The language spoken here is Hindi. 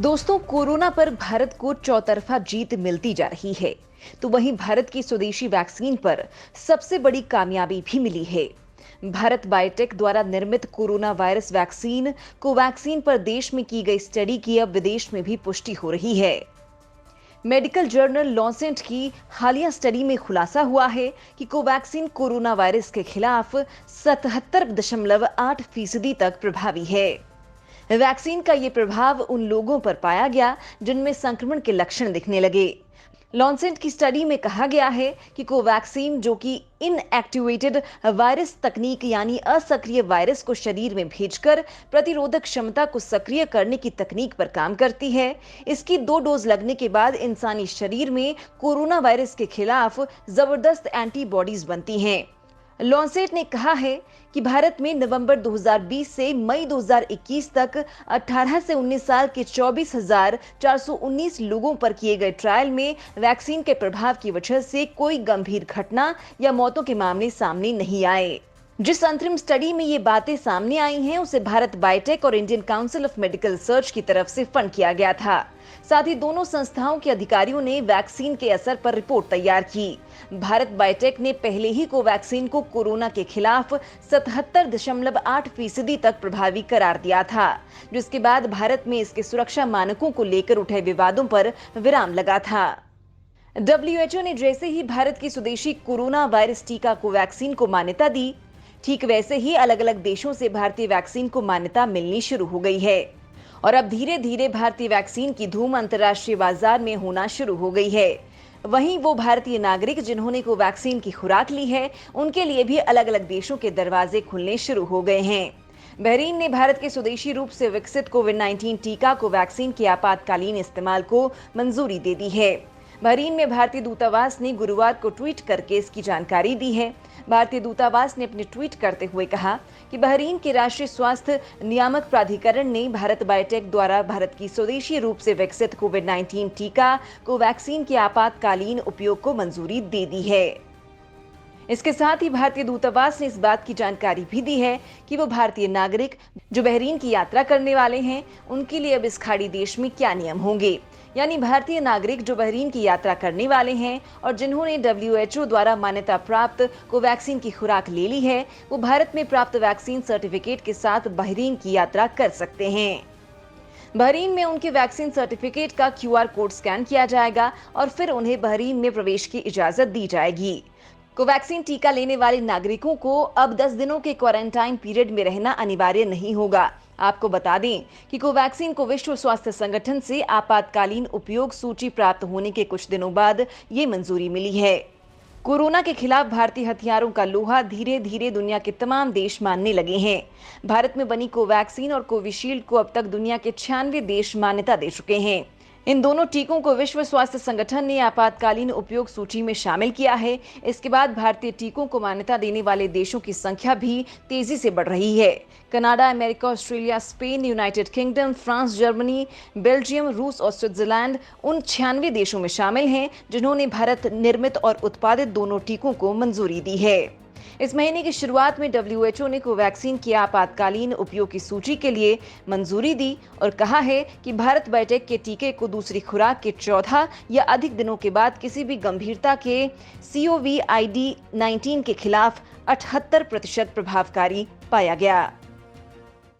दोस्तों, कोरोना पर भारत को चौतरफा जीत मिलती जा रही है। तो वहीं भारत की स्वदेशी वैक्सीन पर सबसे बड़ी कामयाबी भी मिली है। भारत बायोटेक द्वारा निर्मित कोरोना वायरस वैक्सीन कोवैक्सीन पर देश में की गई स्टडी की अब विदेश में भी पुष्टि हो रही है। मेडिकल जर्नल लॉन्सेट की हालिया स्टडी में खुलासा हुआ है कि कोवैक्सीन कोरोना वायरस के खिलाफ 77.8% तक प्रभावी है। वैक्सीन का ये प्रभाव उन लोगों पर पाया गया जिनमें संक्रमण के लक्षण दिखने लगे। लॉन्सेट की स्टडी में कहा गया है कि कोवैक्सीन, जो कि इनएक्टिवेटेड वायरस तकनीक यानी असक्रिय वायरस को शरीर में भेजकर प्रतिरोधक क्षमता को सक्रिय करने की तकनीक पर काम करती है, इसकी 2 डोज लगने के बाद इंसानी शरीर में कोरोना वायरस के खिलाफ जबरदस्त एंटीबॉडीज बनती हैं। लॉन्सेट ने कहा है कि भारत में नवंबर 2020 से मई 2021 तक 18 से 19 साल के 24,419 लोगों पर किए गए ट्रायल में वैक्सीन के प्रभाव की वजह से कोई गंभीर घटना या मौतों के मामले सामने नहीं आए। जिस अंतरिम स्टडी में ये बातें सामने आई हैं, उसे भारत बायोटेक और Indian council of medical research की तरफ से फंड किया गया था। साथ ही दोनों संस्थाओं के अधिकारियों ने वैक्सीन के असर पर रिपोर्ट तैयार की। भारत बायोटेक ने पहले ही कोवैक्सीन को कोरोना के खिलाफ 77.8% तक प्रभावी करार दिया था, जिसके बाद भारत में इसके सुरक्षा मानकों को लेकर उठे विवादों पर विराम लगा था। WHO ने जैसे ही भारत की स्वदेशी कोरोना वायरस टीका कोवैक्सीन को मान्यता दी, ठीक वैसे ही अलग अलग देशों से भारतीय वैक्सीन को मान्यता मिलनी शुरू हो गई है और अब धीरे धीरे भारतीय वैक्सीन की धूम अंतर्राष्ट्रीय बाजार में होना शुरू हो गई है। वहीं वो भारतीय नागरिक जिन्होंने कोवैक्सीन की खुराक ली है, उनके लिए भी अलग अलग देशों के दरवाजे खुलने शुरू हो गए हैं। बहरीन ने भारत के स्वदेशी रूप से विकसित कोविड-19 टीका कोवैक्सीन के आपातकालीन इस्तेमाल को मंजूरी दे दी है। बहरीन में भारतीय दूतावास ने गुरुवार को ट्वीट करके इसकी जानकारी दी है। भारतीय दूतावास ने अपने ट्वीट करते हुए कहा कि बहरीन के राष्ट्रीय स्वास्थ्य नियामक प्राधिकरण ने भारत बायोटेक द्वारा भारत की स्वदेशी रूप से विकसित कोविड-19 टीका कोवैक्सीन के आपातकालीन उपयोग को मंजूरी दे दी है। इसके साथ ही भारतीय दूतावास ने इस बात की जानकारी भी दी है कि वो भारतीय नागरिक जो बहरीन की यात्रा करने वाले हैं, उनके लिए अब इस खाड़ी देश में क्या नियम होंगे। यानी भारतीय नागरिक जो बहरीन की यात्रा करने वाले हैं और जिन्होंने WHO द्वारा मान्यता प्राप्त कोवैक्सीन की खुराक ले ली है, वो भारत में प्राप्त वैक्सीन सर्टिफिकेट के साथ बहरीन की यात्रा कर सकते हैं। बहरीन में उनके वैक्सीन सर्टिफिकेट का QR कोड स्कैन किया जाएगा और फिर उन्हें बहरीन में प्रवेश की इजाजत दी जाएगी। कोवैक्सीन टीका लेने वाले नागरिकों को अब 10 दिनों के क्वारंटाइन पीरियड में रहना अनिवार्य नहीं होगा। आपको बता दें कि कोवैक्सीन को विश्व स्वास्थ्य संगठन से आपातकालीन उपयोग सूची प्राप्त होने के कुछ दिनों बाद ये मंजूरी मिली है। कोरोना के खिलाफ भारतीय हथियारों का लोहा धीरे धीरे दुनिया के तमाम देश मानने लगे हैं। भारत में बनी कोवैक्सीन और कोविशील्ड को अब तक दुनिया के 96 देश मान्यता दे चुके हैं। इन दोनों टीकों को विश्व स्वास्थ्य संगठन ने आपातकालीन उपयोग सूची में शामिल किया है। इसके बाद भारतीय टीकों को मान्यता देने वाले देशों की संख्या भी तेजी से बढ़ रही है। Canada, America, Australia, Spain, United kingdom, France, Germany, Belgium, रूस और स्विट्जरलैंड उन 96 देशों में शामिल हैं जिन्होंने भारत निर्मित और उत्पादित दोनों टीकों को मंजूरी दी है। इस महीने की शुरुआत में WHO ने कोवैक्सीन की आपातकालीन उपयोग की सूची के लिए मंजूरी दी और कहा है कि भारत बायोटेक के टीके को दूसरी खुराक के 14 या अधिक दिनों के बाद किसी भी गंभीरता के COVID-19 के खिलाफ 78% प्रभावकारी पाया गया।